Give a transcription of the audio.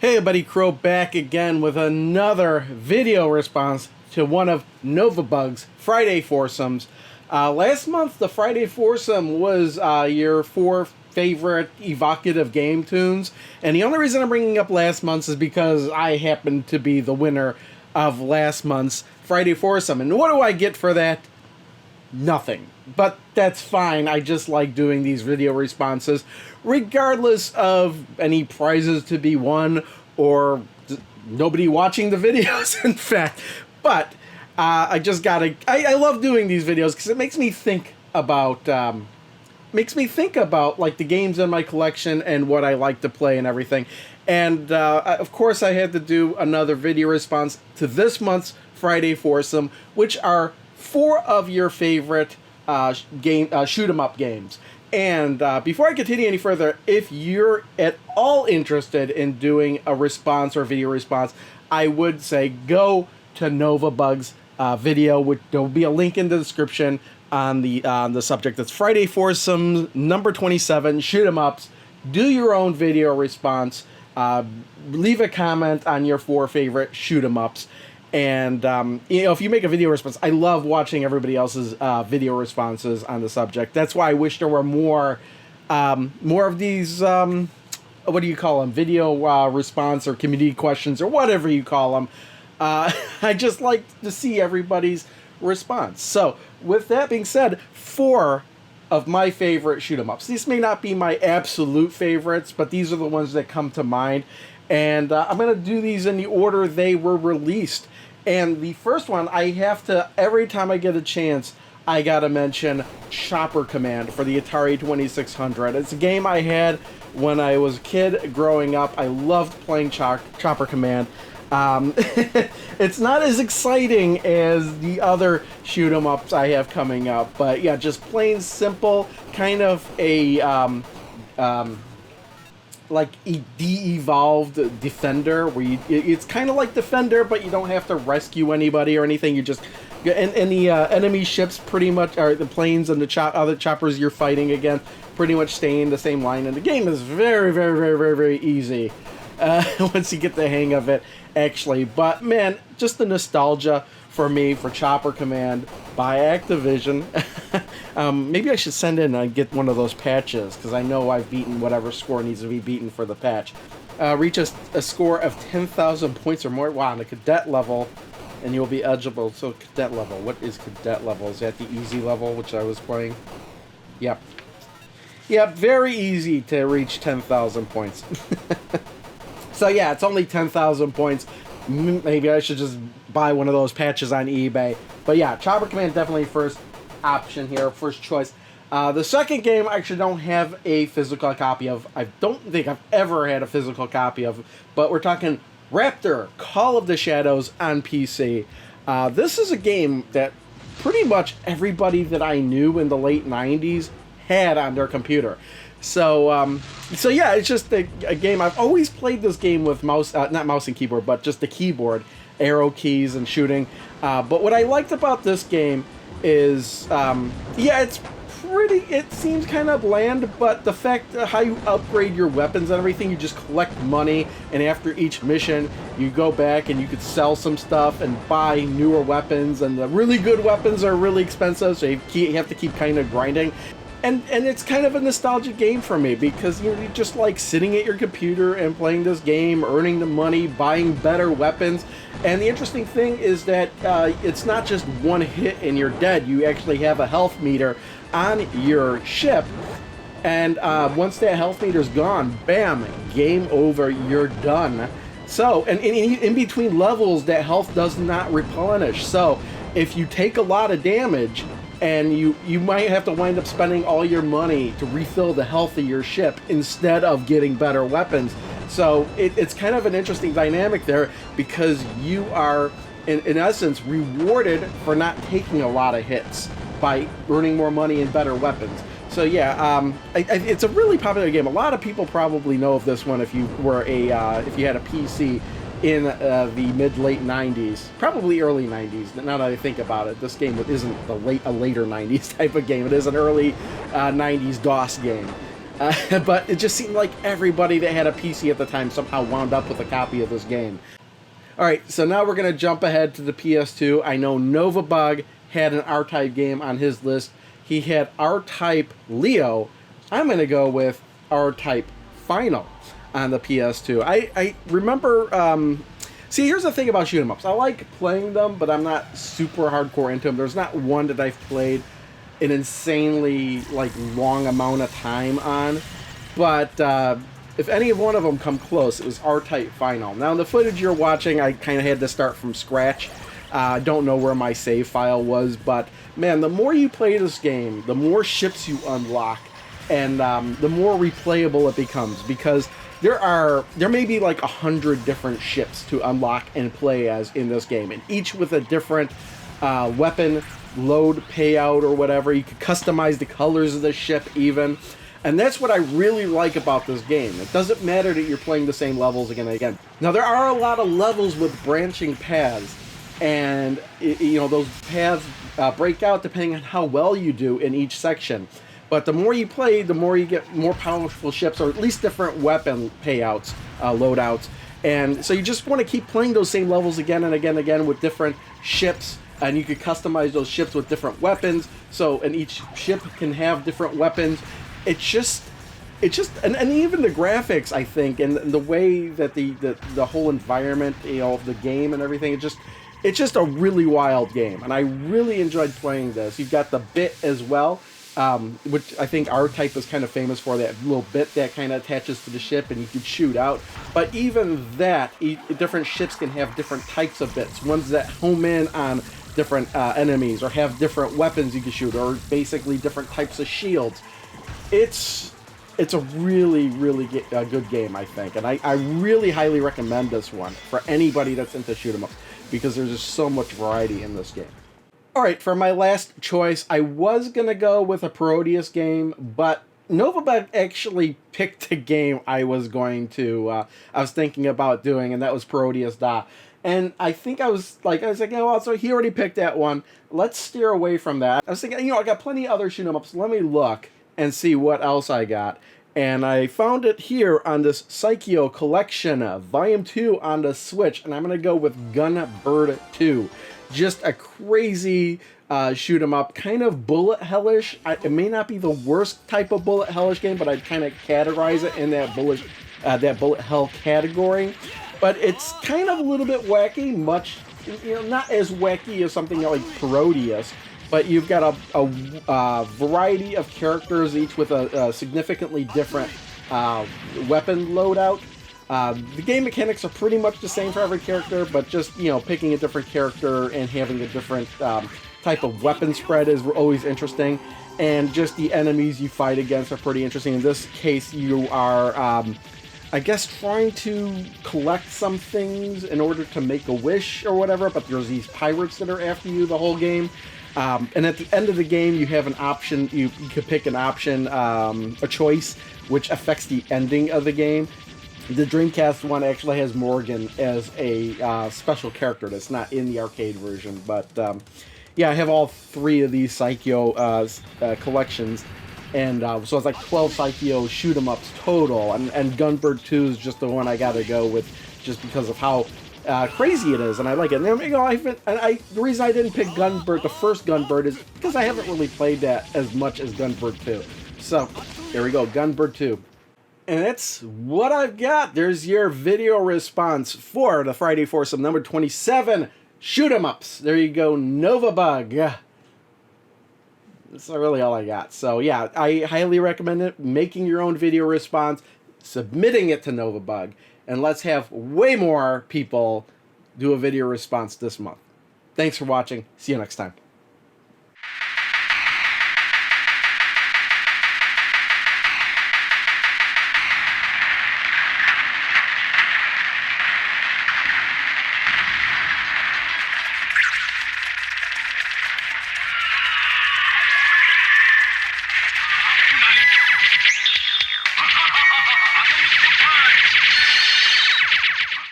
Hey buddy, Crow back again with another video response to one of Novabug's Friday Foursomes. Last month, the Friday Foursome was your 4 favorite evocative game tunes, and the only reason I'm bringing up last month's is because I happened to be the winner of last month's Friday Foursome. And what do I get for that? Nothing. But that's fine. I just like doing these video responses, regardless of any prizes to be won or nobody watching the videos, in fact. But I just gotta... I love doing these videos because it makes me think about... like the games in my collection and what I like to play and everything. And of course I had to do another video response to this month's Friday Foursome, which are 4 of your favorite shoot 'em up games. And before I continue any further, if you're at all interested in doing a response or video response, I would say go to Novabug's video, which there'll be a link in the description on the subject. That's Friday Foursome number 27 shoot 'em ups. Do your own video response. Leave a comment on your 4 favorite shoot 'em ups. And, if you make a video response, I love watching everybody else's video responses on the subject. That's why I wish there were more of these, what do you call them, video response or community questions or whatever you call them. I just like to see everybody's response. So, with that being said, 4 of my favorite shoot 'em ups. These may not be my absolute favorites, but these are the ones that come to mind. And I'm going to do these in the order they were released. And the first one, I have to, every time I get a chance, I gotta mention Chopper Command for the Atari 2600. It's a game I had when I was a kid growing up. I loved playing Chopper Command. It's not as exciting as the other shoot 'em ups I have coming up, but yeah, just plain simple, kind of a like a de-evolved Defender, where it's kind of like Defender, but you don't have to rescue anybody or anything. You just and the enemy ships pretty much, or the planes and the other choppers you're fighting against, pretty much stay in the same line. And the game is very, very, very, very, very easy once you get the hang of it, actually. But man, just the nostalgia for me for Chopper Command by Activision. Maybe I should send in and get one of those patches, because I know I've beaten whatever score needs to be beaten for the patch. Reach a score of 10,000 points or more. Wow, on the cadet level, and you'll be eligible. So cadet level, what is cadet level? Is that the easy level, which I was playing? Yep. Yep, very easy to reach 10,000 points. So yeah, it's only 10,000 points. Maybe I should just buy one of those patches on eBay. But yeah, Chopper Command definitely first option here, first choice. The second game I actually don't have a physical copy of. I don't think I've ever had a physical copy of, but we're talking Raptor, Call of the Shadows on PC. This is a game that pretty much everybody that I knew in the late 90s had on their computer. So, so yeah, it's just a game. I've always played this game with mouse, not mouse and keyboard, but just the keyboard, arrow keys and shooting. But what I liked about this game is, yeah, it seems kind of bland, but the fact how you upgrade your weapons and everything, you just collect money, and after each mission, you go back and you could sell some stuff and buy newer weapons, and the really good weapons are really expensive, so you have to keep kind of grinding. And it's kind of a nostalgic game for me, because you're just like sitting at your computer and playing this game, earning the money, buying better weapons. And the interesting thing is that it's not just one hit and you're dead. You actually have a health meter on your ship. And once that health meter's gone, bam, game over, you're done. So, and in between levels, that health does not replenish. So, if you take a lot of damage, and you might have to wind up spending all your money to refill the health of your ship instead of getting better weapons. So it's kind of an interesting dynamic there, because you are, in essence, rewarded for not taking a lot of hits by earning more money and better weapons. So yeah, it's a really popular game. A lot of people probably know of this one if you were if you had a PC in the mid-late 90s, probably early 90s. Now that I think about it, this game isn't a later 90s type of game. It is an early 90s DOS game. But it just seemed like everybody that had a PC at the time somehow wound up with a copy of this game. Alright, so now we're going to jump ahead to the PS2. I know Novabug had an R-Type game on his list. He had R-Type Leo. I'm going to go with R-Type Final on the PS2. I remember... see, here's the thing about shoot 'em ups. I like playing them, but I'm not super hardcore into them. There's not one that I've played an insanely long amount of time on. But if any one of them come close, it was R-Type Final. Now, the footage you're watching, I kind of had to start from scratch. I don't know where my save file was, but man, the more you play this game, the more ships you unlock, and the more replayable it becomes, because there may be 100 different ships to unlock and play as in this game, and each with a different weapon, load, payout, or whatever. You could customize the colors of the ship even. And that's what I really like about this game. It doesn't matter that you're playing the same levels again and again. Now, there are a lot of levels with branching paths, and those paths break out depending on how well you do in each section. But the more you play, the more you get more powerful ships, or at least different weapon payouts, loadouts. And so you just want to keep playing those same levels again and again and again with different ships. And you could customize those ships with different weapons. And each ship can have different weapons. And even the graphics, I think, and the way that the whole environment, of the game and everything, it's just a really wild game, and I really enjoyed playing this. You've got the bit as well, which I think R-Type is kind of famous for, that little bit that kind of attaches to the ship and you can shoot out. But even that, different ships can have different types of bits, ones that home in on different enemies, or have different weapons you can shoot, or basically different types of shields. It's a really, really good game, I think, and I really highly recommend this one for anybody that's into shoot 'em ups, because there's just so much variety in this game. Alright, for my last choice, I was going to go with a Proteus game, but Novabug actually picked a game I was thinking about doing, and that was Proteus Da. And I think I was like, so he already picked that one. Let's steer away from that. I was thinking, I got plenty of other shoot 'em ups. Let me look and see what else I got. And I found it here on this Psycho Collection, Volume 2 on the Switch, and I'm going to go with Gunbird 2. Just a crazy shoot 'em up, kind of bullet hellish. It may not be the worst type of bullet hellish game, but I'd kind of categorize it in that bullet hell category. But it's kind of a little bit wacky, not as wacky as something like Proteus. But you've got a variety of characters, each with a significantly different weapon loadout. The game mechanics are pretty much the same for every character, but just, picking a different character and having a different type of weapon spread is always interesting. And just the enemies you fight against are pretty interesting. In this case, you are, I guess, trying to collect some things in order to make a wish or whatever, but there's these pirates that are after you the whole game. And at the end of the game, you have an option. You could pick an option, a choice, which affects the ending of the game. The Dreamcast one actually has Morgan as a special character that's not in the arcade version. But yeah, I have all three of these Psycho collections, and so it's like 12 Psycho shoot 'em ups total. And Gunbird 2 is just the one I gotta go with, just because of how crazy it is, and I like it. And the reason I didn't pick Gunbird, the first Gunbird, is because I haven't really played that as much as Gunbird 2. So there we go, Gunbird 2. And that's what I've got. There's your video response for the Friday Foursome number 27 shoot 'em ups. There you go, Novabug. That's really all I got. So yeah, I highly recommend it. Making your own video response, submitting it to Novabug, and let's have way more people do a video response this month. Thanks for watching. See you next time.